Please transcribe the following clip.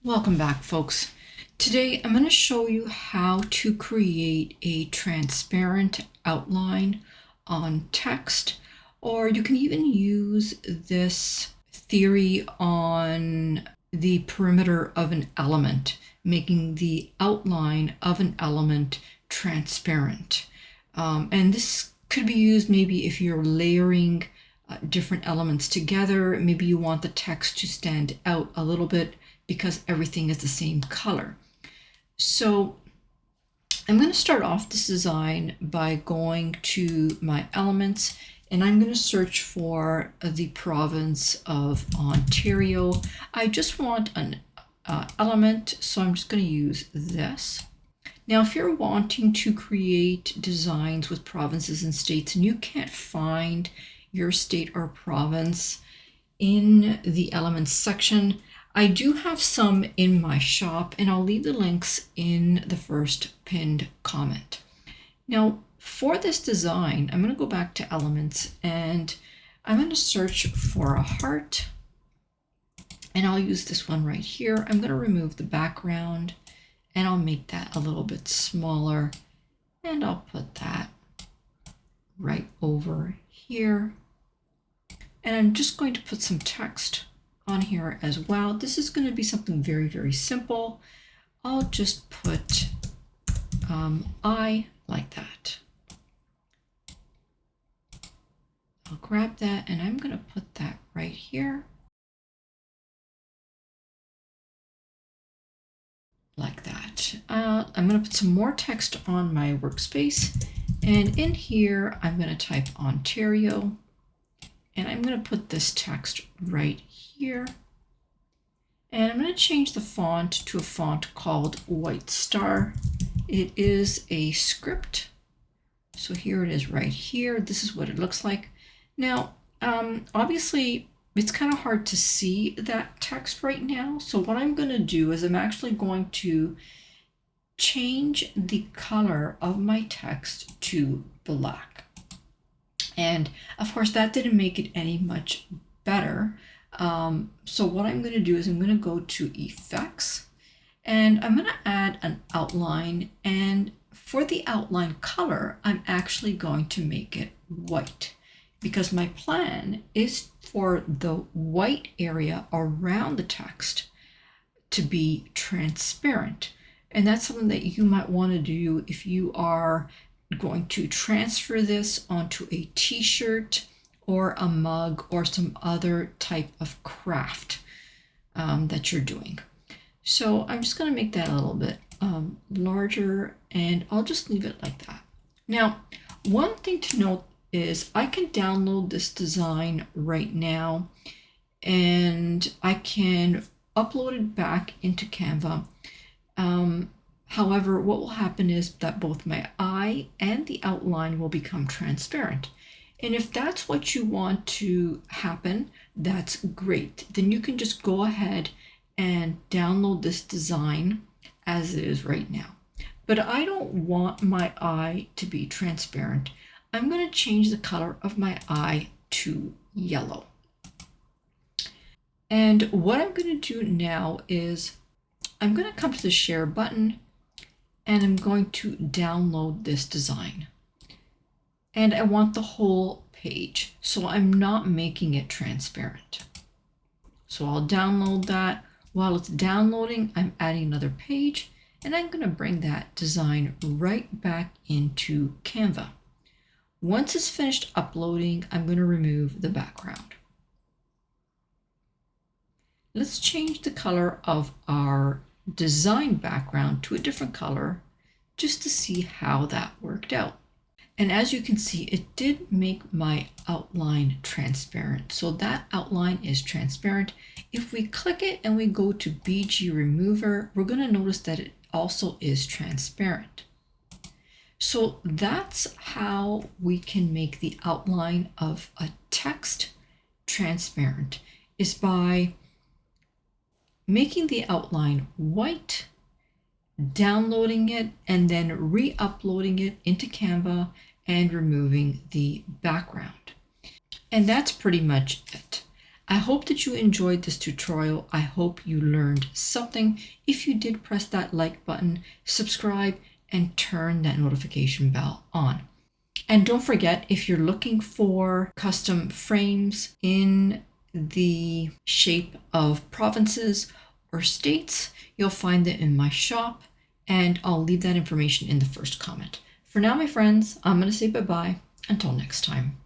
Welcome back, folks. Today I'm going to show you how to create a transparent outline on text, or you can even use this theory on the perimeter of an element, making the outline of an element transparent. And this could be used maybe if you're layering different elements together. Maybe you want the text to stand out a little bit because everything is the same color. So I'm going to start off this design by going to my elements, and I'm going to search for the province of Ontario. I just want an element, so I'm just going to use this. Now, if you're wanting to create designs with provinces and states and you can't find your state or province in the elements section, I do have some in my shop, and I'll leave the links in the first pinned comment. Now, for this design, I'm going to go back to elements and I'm going to search for a heart, and I'll use this one right here. I'm going to remove the background and I'll make that a little bit smaller, and I'll put that right over here. And I'm just going to put some text on here as well. This is going to be something very, very simple. I'll just put I like that. I'll grab that and I'm going to put that right here. Like that. I'm going to put some more text on my workspace, and in here I'm going to type Ontario, and I'm going to put this text right here. And I'm going to change the font to a font called White Star. It is a script. So here it is right here. This is what it looks like. Now, obviously, it's kind of hard to see that text right now. So what I'm going to do is I'm actually going to change the color of my text to black. And of course, that didn't make it any much better. So what I'm going to do is I'm going to go to Effects, and I'm going to add an outline. And for the outline color, I'm actually going to make it white, because my plan is for the white area around the text to be transparent. And that's something that you might want to do if you are going to transfer this onto a t-shirt or a mug or some other type of craft that you're doing. So I'm just going to make that a little bit larger, and I'll just leave it like that. Now, one thing to note is I can download this design right now, and I can upload it back into Canva. However, what will happen is that both my eye and the outline will become transparent. And if that's what you want to happen, that's great. Then you can just go ahead and download this design as it is right now. But I don't want my eye to be transparent. I'm going to change the color of my eye to yellow. And what I'm going to do now is I'm going to come to the share button, and I'm going to download this design. And I want the whole page, so I'm not making it transparent. So I'll download that. While it's downloading, I'm adding another page, and I'm going to bring that design right back into Canva. Once it's finished uploading, I'm going to remove the background. Let's change the color of our design background to a different color just to see how that worked out. And as you can see, it did make my outline transparent. So that outline is transparent. If we click it and we go to BG Remover, we're going to notice that it also is transparent. So that's how we can make the outline of a text transparent, is by making the outline white, downloading it, and then re-uploading it into Canva and removing the background. And that's pretty much it. I hope that you enjoyed this tutorial. I hope you learned something. If you did, press that like button, subscribe, and turn that notification bell on. And don't forget, if you're looking for custom frames in the shape of provinces or states, you'll find them in my shop, and I'll leave that information in the first comment. For now, my friends, I'm going to say bye-bye. Until next time.